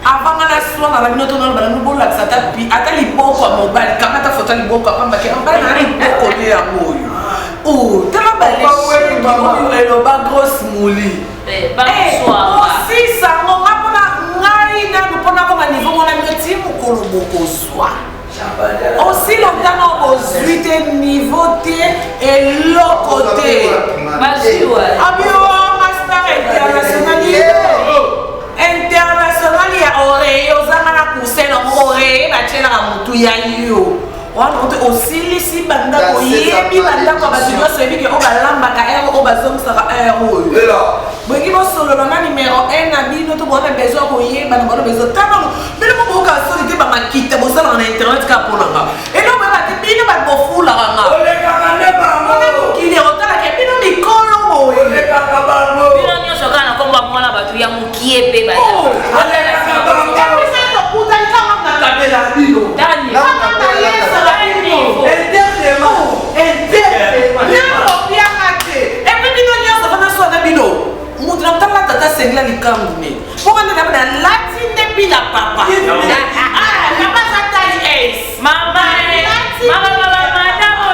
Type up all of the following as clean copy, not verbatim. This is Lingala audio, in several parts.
avant la soirée la bino to na bala no bola sata pi ata liboko mobile kamata foto liboko pamba ke amba na liboko de ya moyo oh tala bale le ba grosse mouli ba soir aussi ça ngo ngapona ngai na mpona ko ma niveau mona ngati mukolo boko soir aussi longtemps aux 8 niveau T et l'autre côté abio master international ya ore ozanga na kusela ore bachela ka mutu ya yo wana ote osilisi banda ko yebi banda ko batiyo sebi ke obalamba ka ero obazongsa ka ero ela bweki bo solo na numéro 1 na bino to bona besoin ko yeba na bona besoin tano bino mo boka solide ba makite bo sala na internet ka ponanga eno ba bati bino ba bofula nga ole ka kande ba mo kile otala ke bino mikolo mo ole ka ba mo bino nyo shokana ko ba mwana batu ya mukie pe ba ole ka ba mo kapisa to puta kama na kabela bino dani sengla likambu ne pour ande na latine pi la papa la papa tali ace mama madame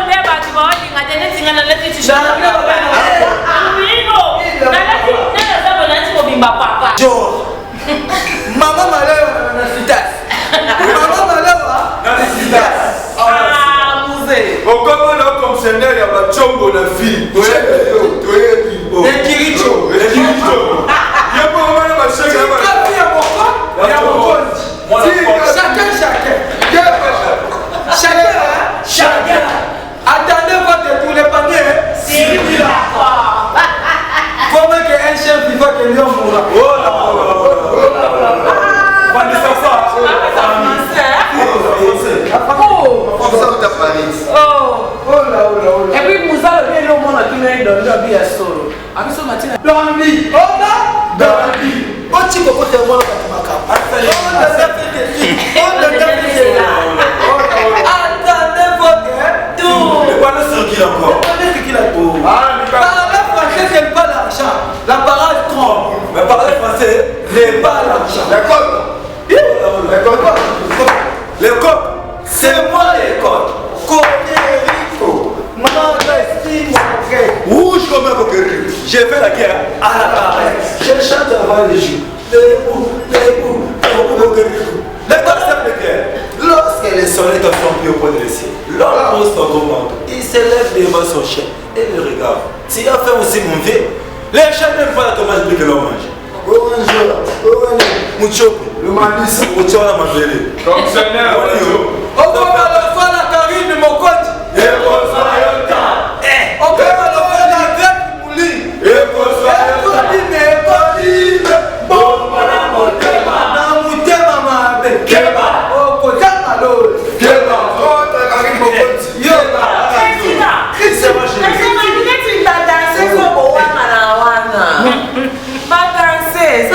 ne ba ti ba dinga tene tinga na leti ti shana papa amino na leti na za bona ti mo bimba papa jo mama malewa na sitas mama malewa na sitas muse okomo na commissaire ya ba chongo na fille toye Ekiricho. Chacun. Attendez votre tour les paniers. C'est comment qu'un chef vivant que l'homme mourra. Oh là. Et puis Moussa le bien le monde qui est dans le bien solo. Avec son matin. Bambi. Oh là. Bambi. Oh tu peux côté moi dans ma carte. Attendez votre tour. Le pas le qui encore. Le qui la tour. Parler français c'est pas l'argent. La parole trompe. Mais parler français n'est pas l'argent. D'accord. D'accord. L'école, c'est moi l'école. Codérico, rouge comme un coquerille. J'ai fait la guerre à la paresse. Je chante avant les jours. Les concepts de guerre. Lorsque les soleils sont pris au point de l'essieu, l'homme pose son gros manteau. Il s'élève devant son chien et le regarde. S'il a fait aussi mon vieux, les chiens n'aiment pas la tomate que l'on mange. Le manis, Mucho la mabele. Comme ça, on va le faire la carine de mon coach. Et on va le faire. On va le faire la grève mouli. Et on va le faire. Bon, madame, on t'aime. On t'aime, ma belle. Keba. Oh, côté malo. Keba. Oh, t'as carine mon coach. Yo, Christina. Christina, ma chérie. Est-ce que ma minette, il va danser sur le wana. Pas danser.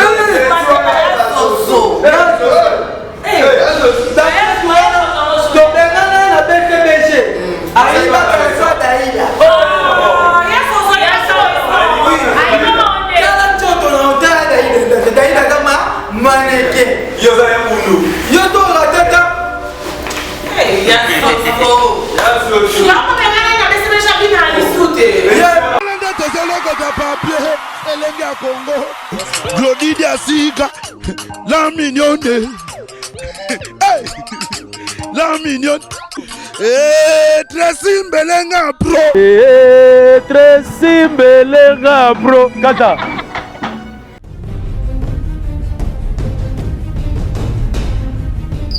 Glodidia Sika, la mignonne, la mignonne, Tracy Mbelenga bro, Tracy Mbelenga bro, kata.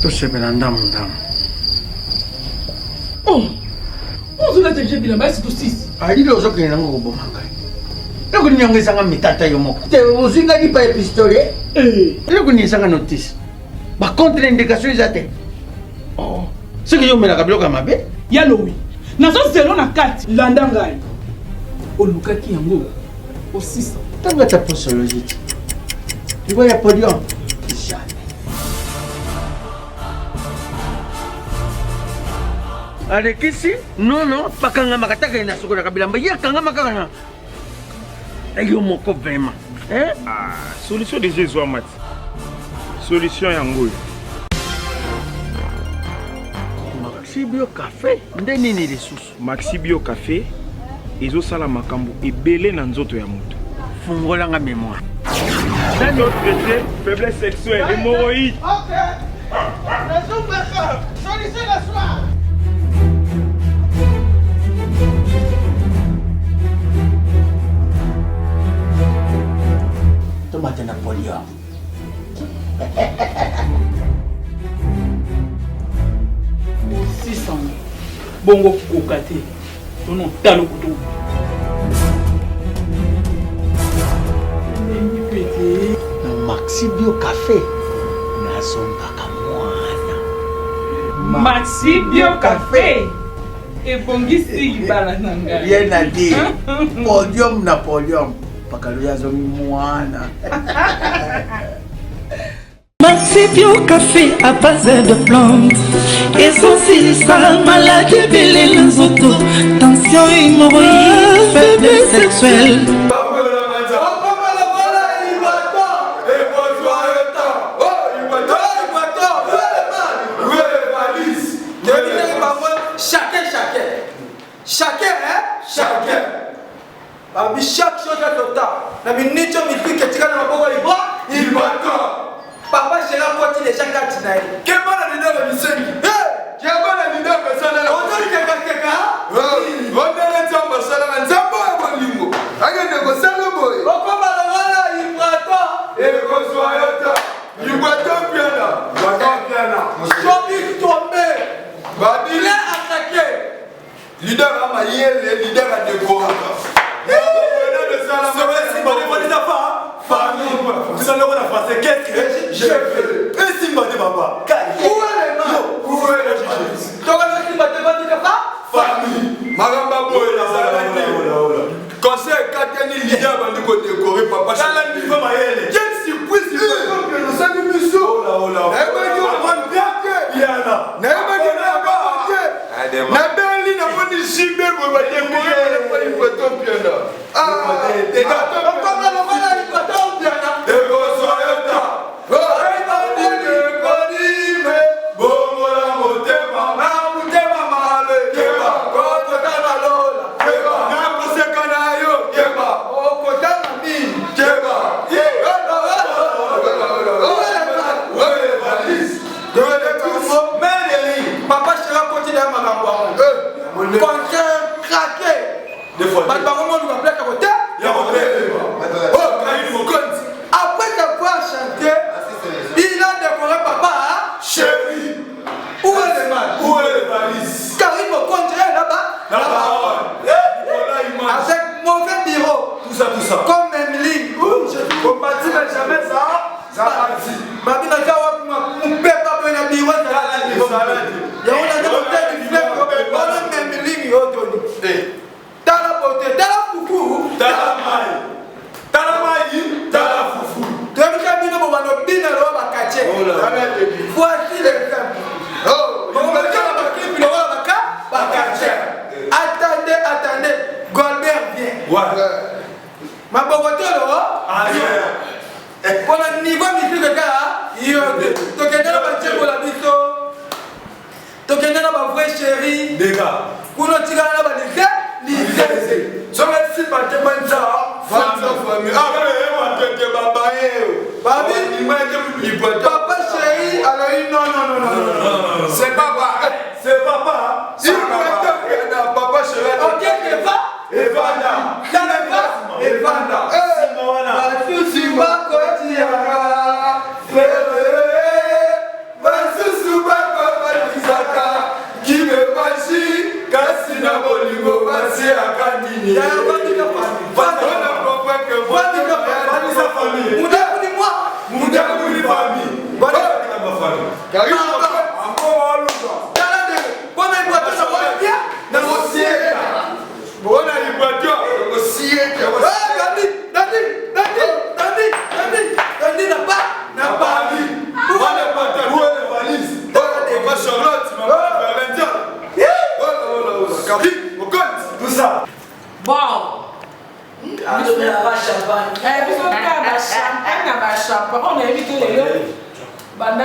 Toshe belanda mundam. Oh, on se l'a déjà vu là-bas, c'est tout six. Ali le zo kena ngo bomanga. Loko nyangisa mitata yomo. Te uzinga di pa pistolet. Loko nyangisa notice. Ba contre indication izate. Oh. Ce que yo mena kabiloka mabe? Yalo oui. Nazo zelo na carte landa ngai. Olukaki yango. Au 600. Tanga ta posologie. Tu vois ya podium. Jamais. Allez, ici? Non, non, pas quand on m'a attaqué na sukura kabilamba. Ya quand on m'a attaqué. Ayo moko vraiment. Hein? Ah, solution de Jésus Amat. Solution yango. Maxi Bio Café nde nini lisusu? Maxi Bio Café ezosala makambo ebele na nzoto ya moto. Fungolanga mémoire. Nzoto traité faiblesse sexuelle, hémorroïde. OK. Solution la soir. Tomate Napoléon. Bongo kokate. Non, talo kutu. Maxi Bio Café. Nazombaka mwana. Maxi Bio Café. Et bongisi libala nanga. Rien à dire. Podium Napoléon. Pakaluya zomi mwana. Maxi Bio Café à base de plantes. Essentiel maladie belé les autos. Tension hémorroïde, faiblesse sexuelle. Chaque chose à ton temps. La minute où il fait que tu as un bon il va. Papa, j'ai la poitrine de chaque atinaï. Quel bon leader de Missengi? Quel bon leader de Salala? On dit que quelqu'un? Oui. On dit que tu as Salala. Zambo et Bolingo. Regarde le Salabo. On va la il va toi. Et le Soyota. Il va toi bien là. Il va toi bien là. Chobi tombé. Il est attaqué. Leader a maillé, le leader a décoré. Qu'est-ce que j'ai fait? Et si m'a dit papa? Où est le main? Où est le justice? Tu as dit papa? Famille. Maramba boy là. Conseil Katani leader va nous décorer papa. Chala niveau maïele. Quelle surprise il faut que nous sommes mis au là. N'aimez pas bien que Yana. N'aimez pas bien. N'aimez pas ni Jimbe pour va décorer pas il faut tomber bien là. Ah, des gars, comment il va tomber bien là? Après d'avoir chanté, il a décoré papa, chérie. Où est le mal? Où est le valise? Karim Okonjo est là-bas. Avec mauvais bureau. Tout ça. Comme Emeline. On partit mais jamais ça partit. Babi n'a qu'à voir mon père pas bien à bureau. Il y a un hôtel du fleuve. On a Emeline et Otoni. T'as la beauté, t'as la foufou. T'as la maille. T'as la maille, t'as la foufou. Tu as vu qu'à bien on va nous bien alors on va cacher. Voici l'exemple. On va dire on va cacher puis on va cacher. Attendez. Golbert vient. Ouais. Ma boboto là. Pour le niveau musique de gars, il y a donc il y a la tchèque pour la biso. Donc il y a la vraie chérie. Des gars. Pour nous tirer la balise. Lisez. Je me suis pas demandé ça. Famille. Ah, mais baba Babi, il m'a dit papa chéri, alors non. C'est papa. C'est papa. Il m'a dit papa chéri. OK, Evanda. Evanda. On a évité les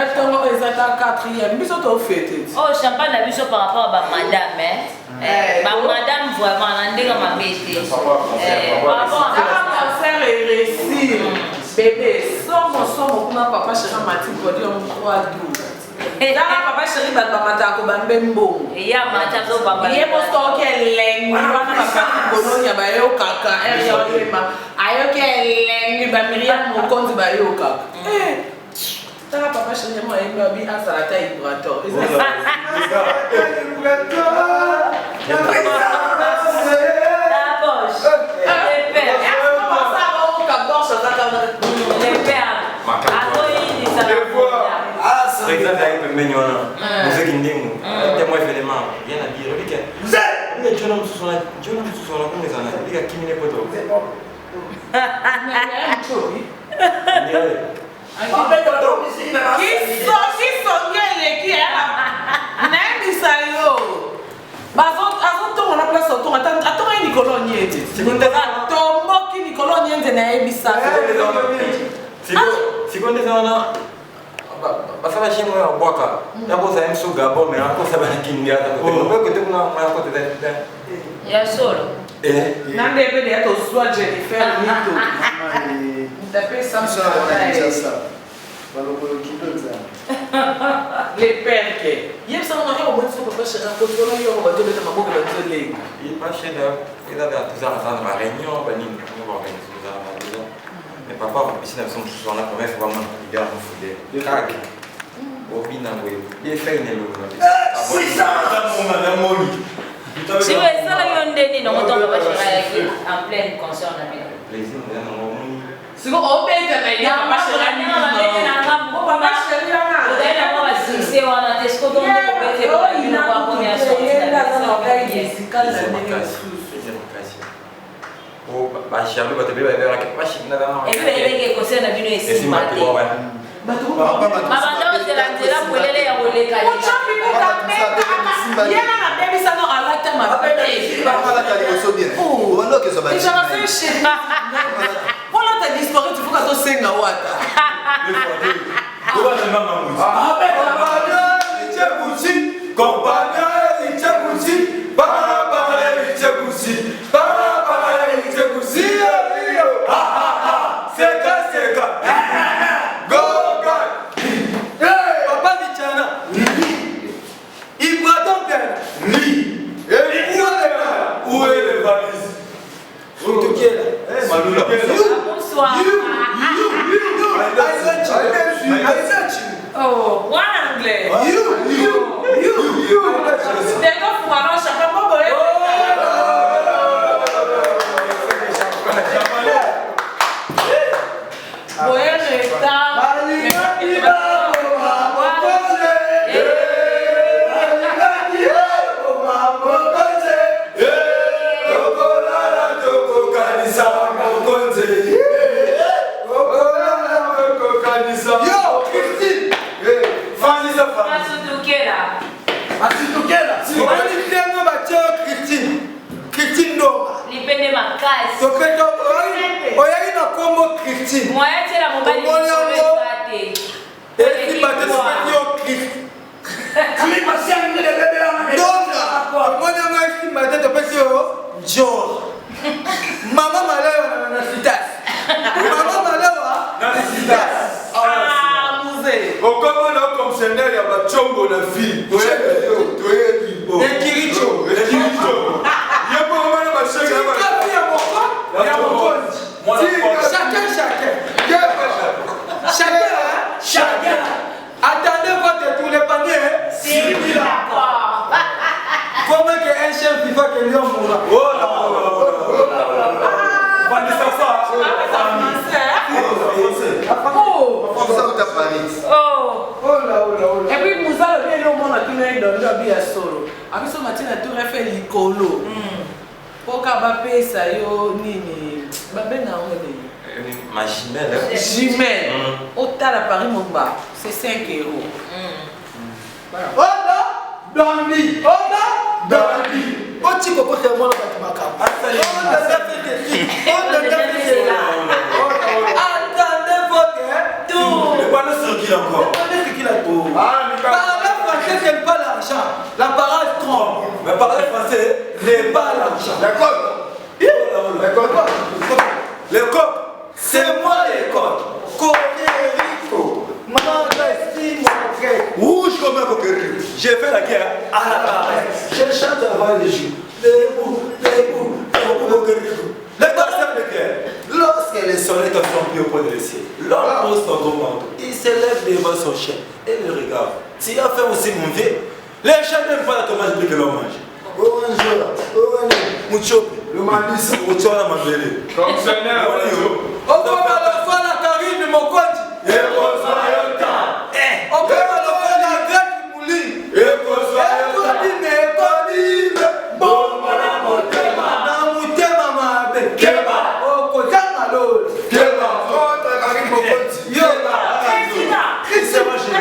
Maintenant, on est à 4e. Ils sont au fêté. Oh, champagne a vu ça par rapport à madame, hein. Madame, vraiment, on a dit ma bête. Par rapport à cancer et récit. Bébé, somme, papa chéri Mathilde pour dire 3-12. Papa chéri Bamata ko bambembo. Ya mata zo baba. Ye mo sto ke lengi wana papa Bolonia ba yo kaka yo lema. Ayo ke lengi ba Miriam mo konzi ba yo kaka. Tara papa chéri mo emba bi asarata ibrato. Basaba chimo ya bwaka ya boza msu gabo me ako saba kindia ta ko ko te kuna ma ko te ya solo nande pe de to swa Jennifer mito ndape samsa les perques yem sa na yo mo so ko shaka ko to yo ko to le ma boka ba to le il pas chez da ida da tuzara ta ma réunion ba ni ko organiser tuzara ma déjà mais papa ici nous sommes tous là pour faire vraiment il y a un foudé kag obina we bien fait ne lo si ça madame Moni si vous êtes là yon deni non on tombe pas chez en pleine conscience na bien plaisir madame Moni si vous obéissez mais ya pas chez la papa chéri na d'ailleurs moi va c'est on a testé donc on peut te voir il va pas combien oh ba shalu ba te be ba ke pa shi na da et puis il est que c'est na bino ici maté mabanda otelandela polele ya koleka yena na bebisa no alata mabebe voilà ta disparu tu faut que tu senga wata Oh, one anglais. You. They go for one shaka bobo. Jimel. Au tal à Paris, mon bas, c'est 5 €. Dandi. Oti koko te mwana ba makamba. Attendez votre tour. parlez sur qui encore? Qui l'a tout? Parler français, c'est pas l'argent. La parole trompe. Mais parler français n'est pas l'argent. D'accord. Les coques, c'est moi les coques. Coquerico. Rouge comme un coquerico. J'ai fait la guerre à la paresse. Je chante avant les jours. Les bouts, coquerico. Les danseurs de guerre. Lorsque les soleils sont plus au point de ciel, l'homme pose son gros manteau. Il se lève devant son chien et le regarde. S'il a fait aussi mon vieux, les chiens n'aiment pas la tomate que l'on mange. Le malice, Muchola Mabele. Comme ça, on va la fois la carine de mon compte. Et qu'on soit le temps. On va la fois la grève du moulin. Et qu'on soit le temps. Bon, voilà mon thème. Dans mon thème, maman. Keba. Oh, côté malo. Keba. Oh, la carine de mon compte. Yo, là. C'est moi, j'ai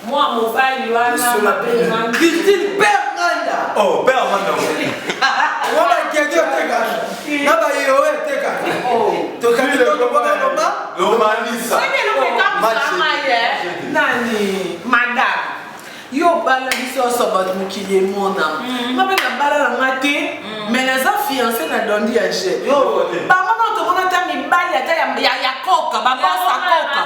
moi, mon père, il va Christine Père Manda. Oh, Père Manda. On va gagner un Naba Yoé Teka. Tu as vu le combat Lomanisa. Nani, madame. Yo bala biso sobat mukile mona. Ma be na bala na ngate, mais les fiancés na dondi ya che. Yo, ba mama to mona ta mi bali ata ya koka, ba bossa koka.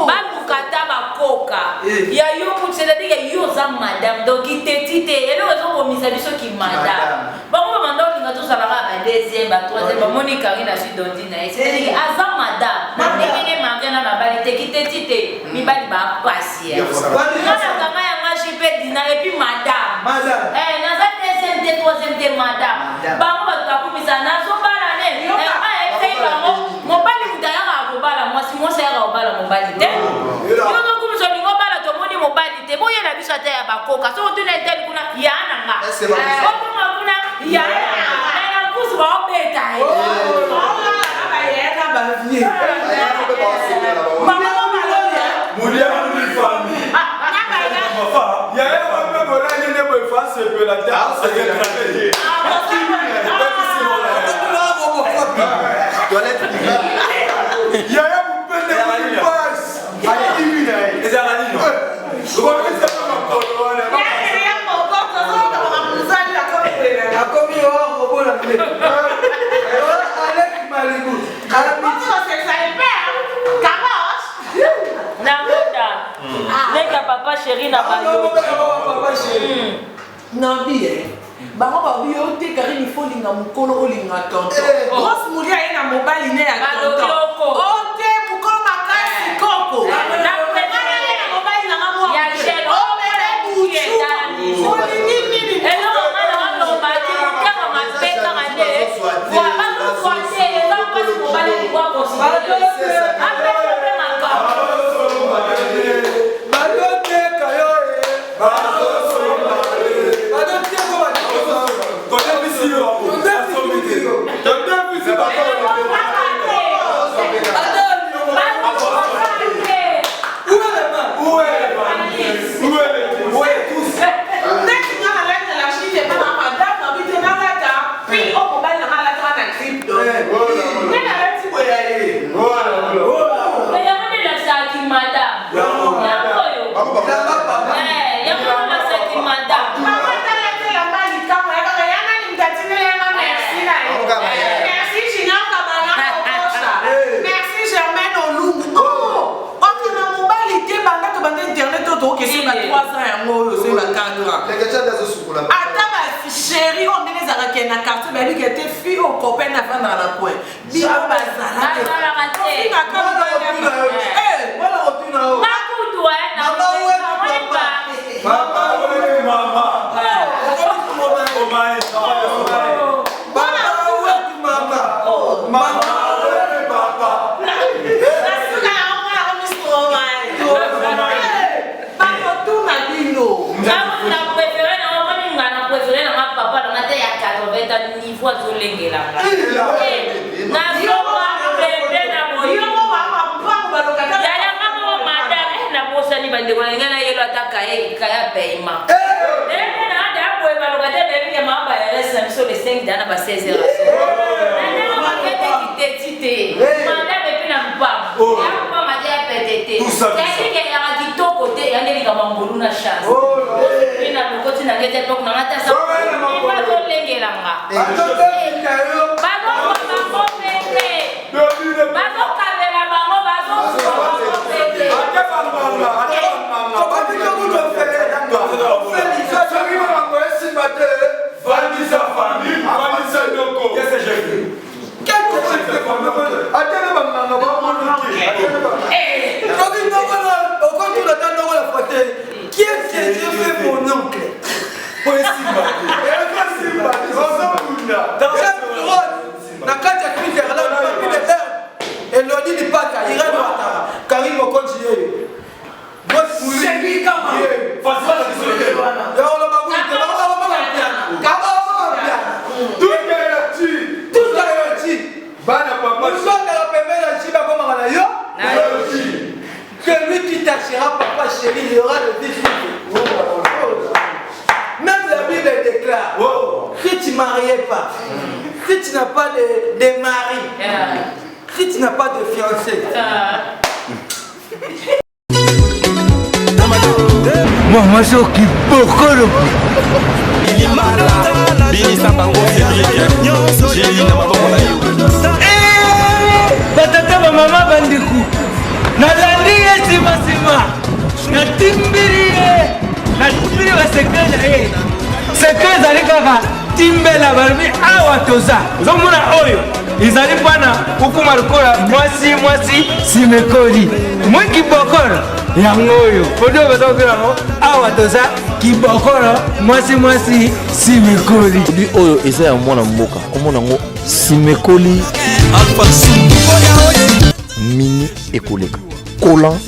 Ba bukata ba koka. Ya yo kutsela diga yo za madame donc tite et le raison pour misa biso ki madame. Ba mama manda linga to sala ba deuxième, ba troisième, ba Monica ina si dondi na. C'est-à-dire aza madame. Na ndenge mangena na bali te tite mi bali ba pasi. Kama ya ngashi pe dina et puis madame. Madame. Naza deuxième, troisième de madame. Bango bakakumisa nazo bala ne. Mobali mutaya akobala mwasi mwasi ya akobala mobali te. Yo kumisa lingo bala to moni mobali te. Boye na biso ata ya bakoka. So tuna tel kuna yana nga. Okuma kuna yana. Na kusu ba obeta. Aba yeka ba vie. Mama Mulia ni famille. Il y a un peu de gens qui ne peuvent pas se faire la danse. Il y Neka papa chéri na bayo. Papa chéri. Nabi bango babi yo te Karine il faut linga mukolo olinga tonton. Grosse mulia ye na mobile ne ya tonton. O te mukolo makasi koko. Na kwetana na mobile na mwa. Ya chéri. O mere buye dani. Nini. Elo mama na ndo bati kama mapeka ngane. Kwa bado kwa te eza kwa mobile kwa considérer. Après problème chérie, on met les arrêts na carte, mais lui qui était fille au copain à faire dans la coin. Bio bazala. Niveau azolengela na soba bebe na moyo yaya mama madame na bosani bande ko ngana yelo ataka kaya paiement na da boy balokate bebe ya mama ya resa so le 5 dana ba 16 heures na ba kete kitete madame pe na mpa ya mpa madia petete c'est que ya kitoko te ya ngeli kama ngolu na chance ina lokoti na ngete pok na ngata sa qui est-ce que Dieu fait mon oncle? Dans cette grotte, na kati ya Twitter là, on a mis des termes. Et l'on dit pas qu'il ira dans Karim au continuer. C'est lui comme celui qui t'achètera papa chéri, il y aura le défi. Même la Bible déclare si tu ne mariais pas, si tu n'as pas de mari, si tu n'as pas de fiancé. Moi, je qui beaucoup le il est malade. Bini Sambango Cédric. J'ai eu ma maman. Batata maman bandiku. Nalandi sima na timbiri wa sekreja sekreja ali kaka timbela balbi awa toza zomuna oyo izali pana ukuma lukola mwasi simekoli mwe kibokolo yango oyo odo bazokela awa toza kibokolo mwasi simekoli di oyo eza ya mwana mboka omona ngo simekoli mini ekoleka collant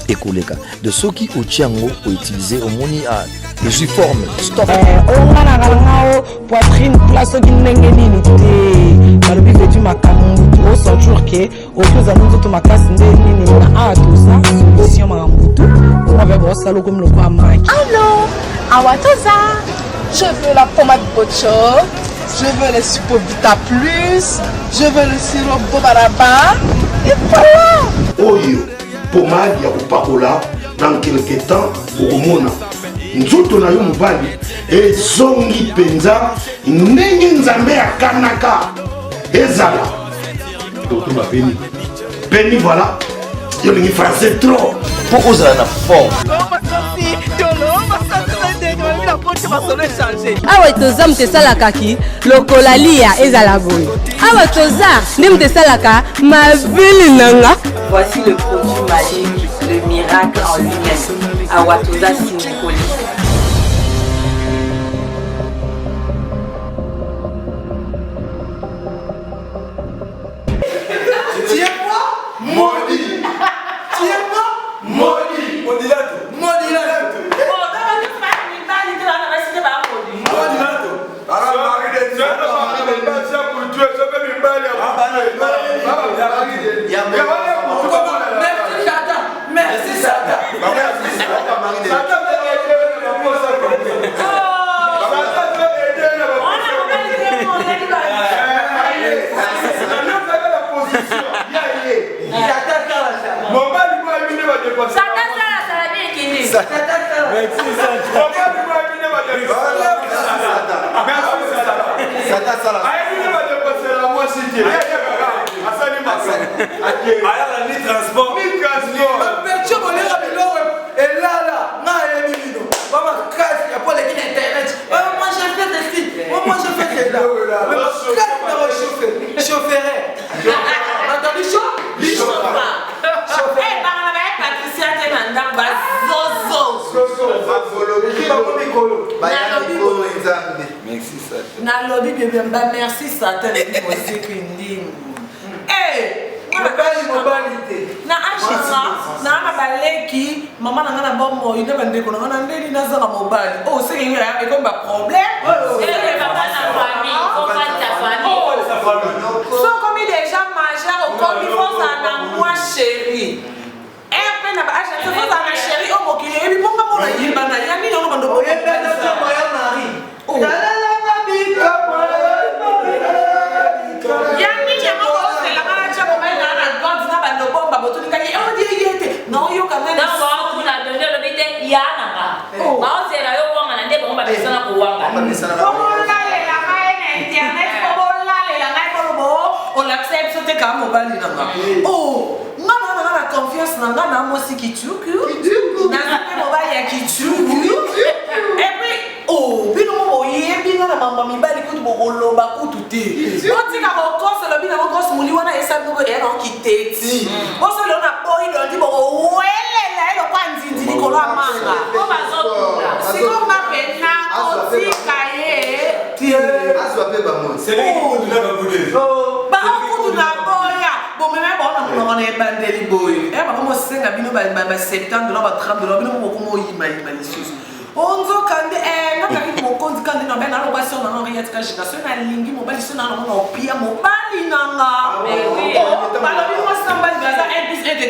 ekoleka de ceux qui otiango ont utilisé au moni à les formes stop on a la poitrine place qui ndenge nini te balobi vetu makambo au centre que au plus à nous tout makasi ndeni na a tout ça solution makambutu on va voir ça comme le pas maki allô awatoza je veux la pommade Bocho, je veux le Supovita plus, je veux le sirop Bobaraba et voilà. Oyo pomade ya kopakola dans quelque temps okomona nzoto na yo mobali ezongi penza ndenge nzambe akanaka ezala totuma beni voilà yo lingi français trop pour oser la forme. awa toza moto esalaka ki lokola lia ezala boye awa toza nde moto esalaka mabili nanga. Voici le produit magique, le miracle en lui-même. Awa toza Sinikoli. Tiens-moi, maudit. Tiens-moi, maudit. Modilato. Modilato. Merci Satan. Merci Satan. na ashima na mabaleki mama na ngana bombo ina bande ko na ndeli na zanga mobali oh c'est qu'il y a comme un problème c'est papa na famille on va ta famille so comme déjà majeur comme il faut ça na moi chérie et peine na ba acha faut ça na chérie oh mokili et puis pourquoi mon aïe bana ya ni no bando oh et peine na moi mari oh non yo quand même non on a donné le bité yana ba c'est là yo wanga na ndé bon ba besana ko wanga comment là la main internet comment là la main ko bo on l'accepte c'était comme mobile nanga oh ngana na confiance nanga na moi si kituku na mobile ya kituku et puis oh bino mo yebina na mamba mibali kutu bo loba kutu te on tika ko kosa lo bina ko kosa muli wana esa ko era on kiteti o so le na boy do di bo wele la elo kwa nzinzi likolo amanga o bazokula siko mapena ko tika ye tie aswa pe ba mo c'est lui qui nous l'a boudé ba kutu na boya bo meme ba na na ebandeli boy e ba mo senga bino ba 70 $, ba 30 $, bino mo ko mo yima lisusu onzo kandi nakaki mokonzi kandi na bena alo basi ona ngari yatika shikaso na lingi mobali sona na mona opia mobali nanga balo bi mo samba gaza 1 + 1 =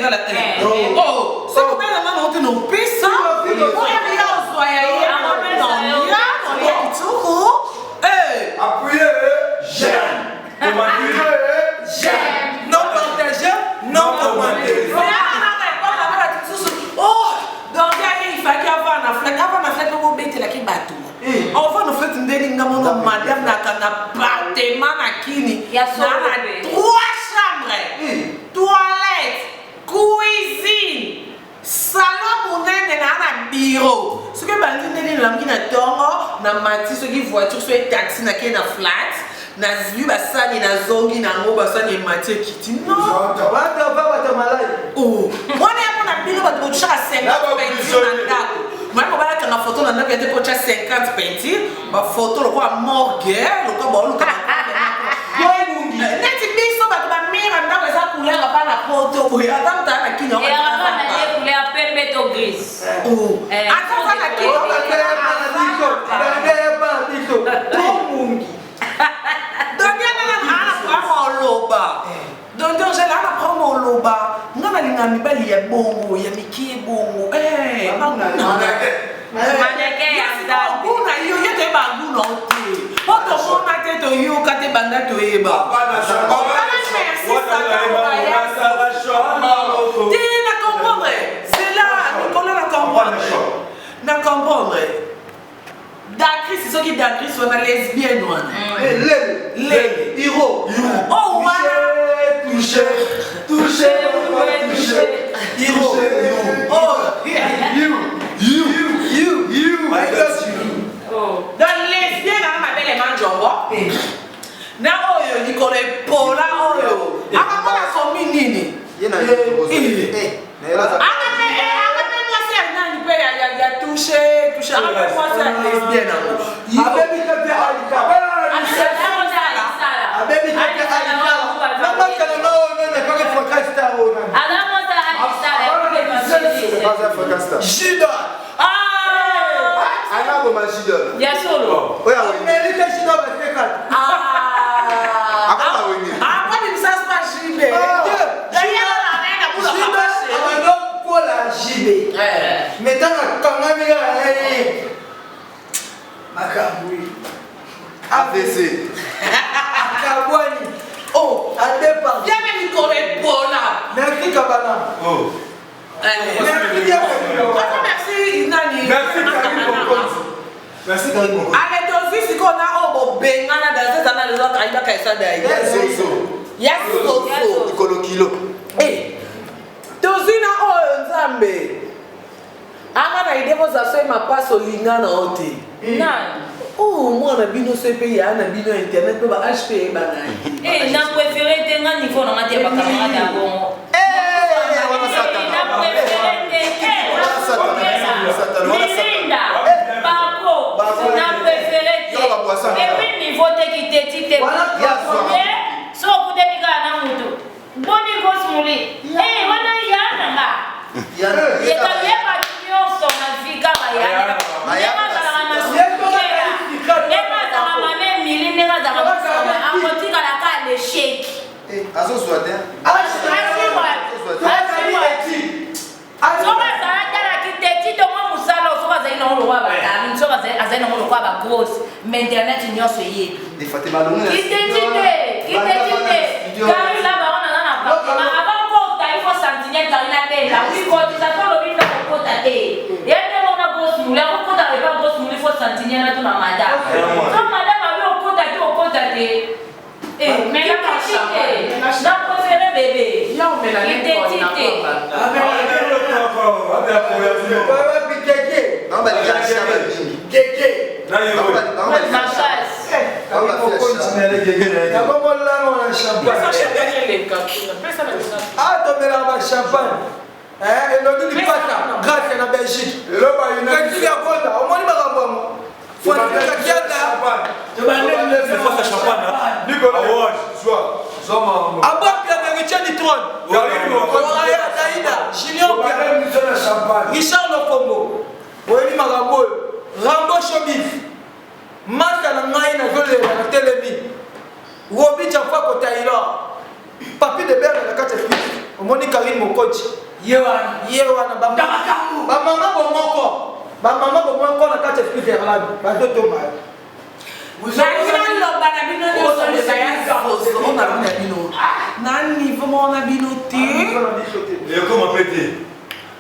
1 oh so ko bena na no tino pisa o ya ya oswa ya ya no ya kituko appuyez j'aime commander j'aime non partager non commenter oh donc il faut qu'il y ait na flat avant na flat ko bete la ki bato on va no flat ndeli ngamo no madame na kana appartement na kini ya na 3 chambres toilette cuisine salon monene na bureau ce que bandi ndeli lamki na tongo na mati ce qui voiture so taxi na ki na flat na zulu basani na zongi na ngo basani mati kiti no wata ba malai oh mwana yapo na bino ba bocha 50 peinture na ndako mwana bala kana photo na ndako yete bocha 50 peinture ba photo lo kwa morgue lo kwa ba lo kana mungi neti biso ba ba mira ndako za couleur ba na photo boya tamta na kinyo et avant na ye couleur pembe to gris oh ata na kinyo ba biso to mungi donc ana kwa loba donc j'ai là na promo loba ngana linga mibali ya bongo ya miki bongo maneke ya ndani kuna hiyo yote baguna ote poto mona te to yo kate banda to eba na comprendre c'est là Nicolas na comprendre Dakri c'est ce qui Dakri soit na lesbienne wana le hiro oh wana touché hiro oh Jida. Ana goma Jida. Ya solo. Oya wewe. Melika Jida bateka. Akala wewe. Apa ni sasa pas Jibe. Jida na nenda kula papa. Abado kola Jibe. Metanga kangami ga Makabui. AVC. Akabwani. Oh, adepa. Viens me correr bona. Merci Kabana. Oh. Merci Nani. Merci Karim. Ale dozi siko na obo bengana da sasa na lezo kaida kaisa dai. Yes so. Ikolo kilo. Dozi na o nzambe. Anga na idemo za sema paso lingana ote. Nani? Oh, mwana bino sepe ya na bino internet ba HP ba na. Na préféré tenga niveau na ngati ba camarade ya bongo. Wana satana. Milinda. Bako. Na préféré. Et puis niveau te qui te. So kude diga na mutu. Boni gosmuli. Wana yana nga. Yeta yeba nyoso na fika ba yana. Yeba na internet nyonso yebi kari la baona nana bakoma abakota ifo santinel kari na tela wikotisa tolobinda kokota te yende mona gosmule akokota eba gosmule ifo santinel na tuna madame so madame abi okota te okota te mais la kachite na préféré bébé identité Richard Lokombo, Boeli Magambo, Rambo Shobif, Marca na ngai na zole na telemi. Robi Jaffa ko taira. Papi de berne na kate fi. Omoni Karim Mokoji. Yewana ba mama. Ba mama bo moko. Ba mama bo moko na kate fi terlabi. Ba toto ma.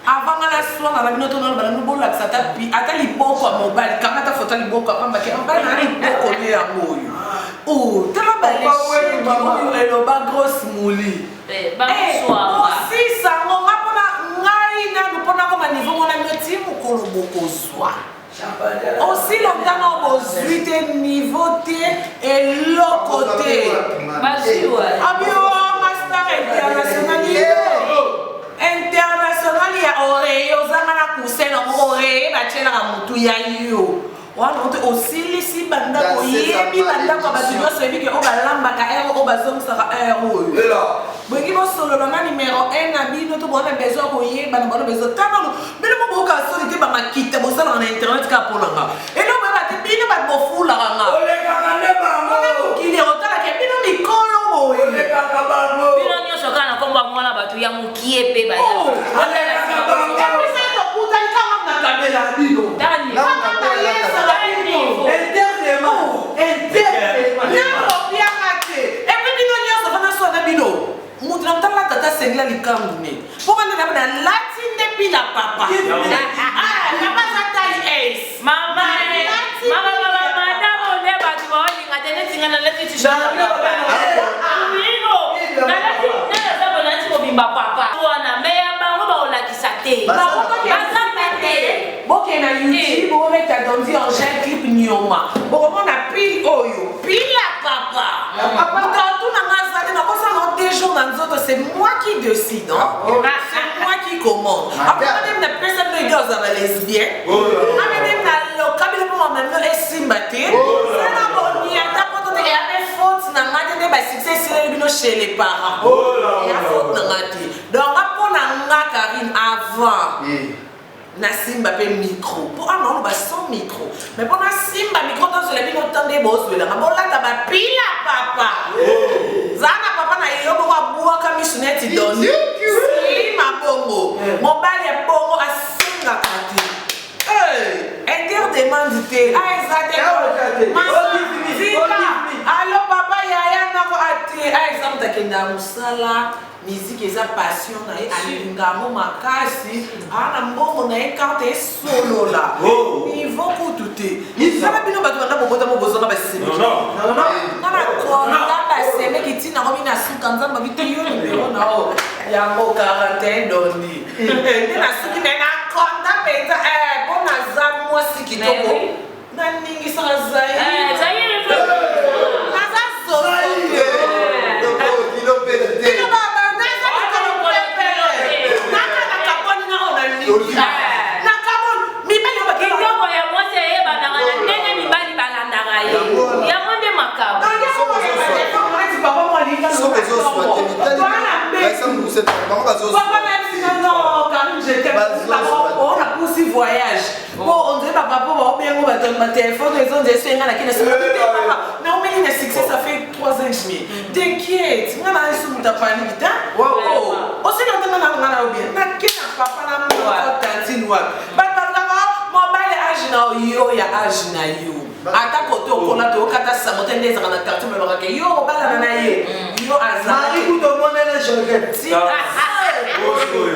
Avant la soirée, on a mis notre nom dans le bon lac, ça t'a pris. Attends, les beaux comme mon bal, quand t'as photo les beaux comme ma qui en parle, on a les beaux comme les amours. Oh, t'as la belle chérie, maman, elle a pas grosse mouli. Eh, aussi, ça, on va pas na nous prenons comme un niveau, on a mis un team ou qu'on le beau soit. Aussi longtemps on a besoin niveau T et l'autre côté. Abio master international. International ya ore ozanga na kusena ore bachela ka mutu ya yo wana ote osilisi banda ko yebi banda ko ba tuyo so yebi ke o balamba ka ero o bazongsa ka ero ela bwengi bo solo na numéro 1 na bino to bona besoin ko yeba na bona besoin tanolo bino mo ka so ite ba makita bo sala na internet ka polanga elo ba ba te bino ba bo fula nga ole ka ne ba mo kile otala ke bino mikolo mo ole ka ba mo bino nyosho kana komba mwana batu ya mukie pe ba ya sengla likambu ne poko na na latin de pila papa na basa tai ace mama madamo ne ba tu oni ngatene tingana leti tishana papa amino na leti na za bona ti bimba papa wana meya bango ba ola kisate basa pete boke na YouTube bo meta donzi en jeune clip nyoma boko mona pile oyo pila papa papa tout na ngasa na kosa no déjà dans autres c'est moi qui décide c'est moi qui commande après même la personne de gars à la lesbienne après même la local pour même esimbaté c'est la bonne il y a ta pote il y a des fautes na ngate de ba succès chez les parents il y a faute na ngate donc pour na nga Karine avant na simba pe micro pour non ba sans micro mais pour na simba micro dans le bino tande bozo la ngabola ta ba pila papa zana papa na yo bo abua ka missionnaire doni si mabongo mobile ya bongo asinga kati interdemandité allo papa yaya nako ati exemple takenda musala musique eza passion na ye alingamo makasi ana mbongo na ye karte solo la niveau kutu te ezala bino bato banda bobota mobozoma baseme nana konda baseme kitina ngo bina suka nzamba bito yo numero nao yango 41 dondi nde na suki me na konda penza bona za mwasi kitoko na ningi saka zai zai naza solo on a poussé voyage. Bon, on dirait papa, on bien on va donner ma téléphone, ils ont des soins là qui ne sont pas. Mais on met une succès, ça fait 3 ans et demi. T'inquiète, on a un sou de panique, hein? Wow. Aussi dans le temps on a bien. Na kina papa na moi tantine wa. Papa na mobile age na yo ya age na yo. Ata koto kona to kata samote ndeza kana kartu me bakake yo bala na ye. Yo azana. Mari ku to mona na joget.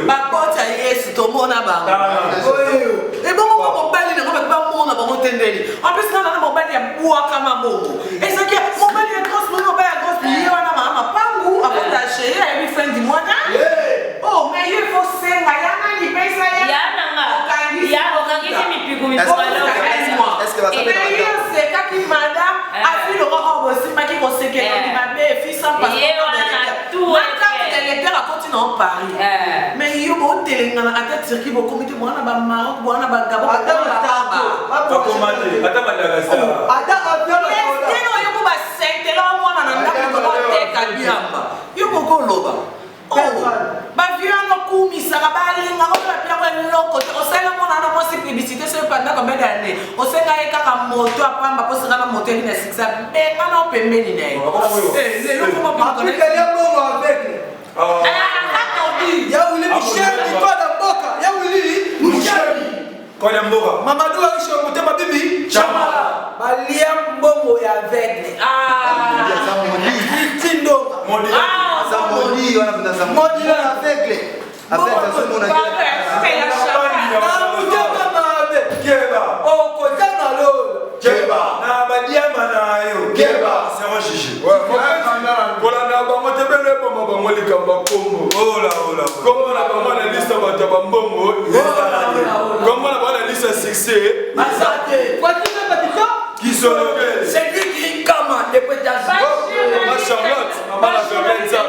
Bakota yesu to mona ba. Et bon mobile na ba mona ba motendeli. En plus na mobile ya bua kama bongo. Et ça qui mobile ya grosse mobile ya grosse yo na mama pangu abota chérie every friend du mois. Oh mais il faut senga yana ni pesa ya. Yana nga. Ya okangisi mipigo mipalo. Est-ce que va ça c'est quand qui madame a vu le roi aussi ma qui conseille que ma belle fille sans passer tout les lecteurs à continuer en Paris mais yo bo telenga na ata circuit bo comité mwana ba Maroc mwana ba Gabon ata ba commander ata ba Madagascar ata avion est-ce yo ba sente la mwana na ndako ko teka biamba yo ko loba ba viano kumisa ba balinga ko ba pia ko loko o sala mwana na mosi publicité sur pendant combien d'années o senga e kaka moto apamba po senga na moto ni na siksa benga na pembeni na ye le loko mo pa ko ke le bongo avec ya wili Michel toi da boka ya wili Michel ko ya mboka Mamadou a isho motema bibi chamala balia mbongo ya avec tindo modi Zamoni wana kuna Zamoni modi na avec avec ça mona keba oh ko jana lo keba na badiama na yo keba c'est un chichi ouais voilà na ba mote bele bomba ba molika ba kombo ola kombo na ba mona liste ba ta mbongo kombo na ba la liste succès asante quoi tu veux pas dire qui sont les c'est lui qui kama de pétage ma Charlotte ma la Lorenza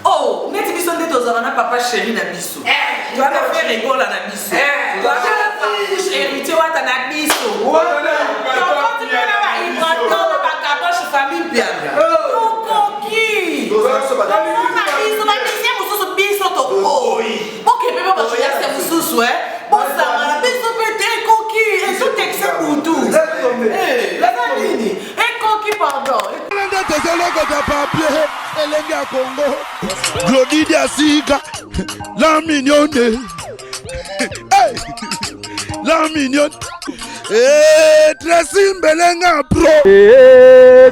oh, neti biso nde tozala na papa chéri na biso. Tu vas faire rigola na biso. Tu vas faire couche héritier wata na biso. Tu vas continuer na ba ibrato na ba kaboche famille bien. Koki. Na biso ba biso mususu biso to koi. OK, bébé ba choya se mususu Bosa na biso pete koki et tout excès butu. La nini? Et koki pardon. Elenge ya Congo Glodidi Asika la mignonne hey la mignonne Tracy Mbelenga bro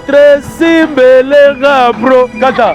Tracy Mbelenga bro kata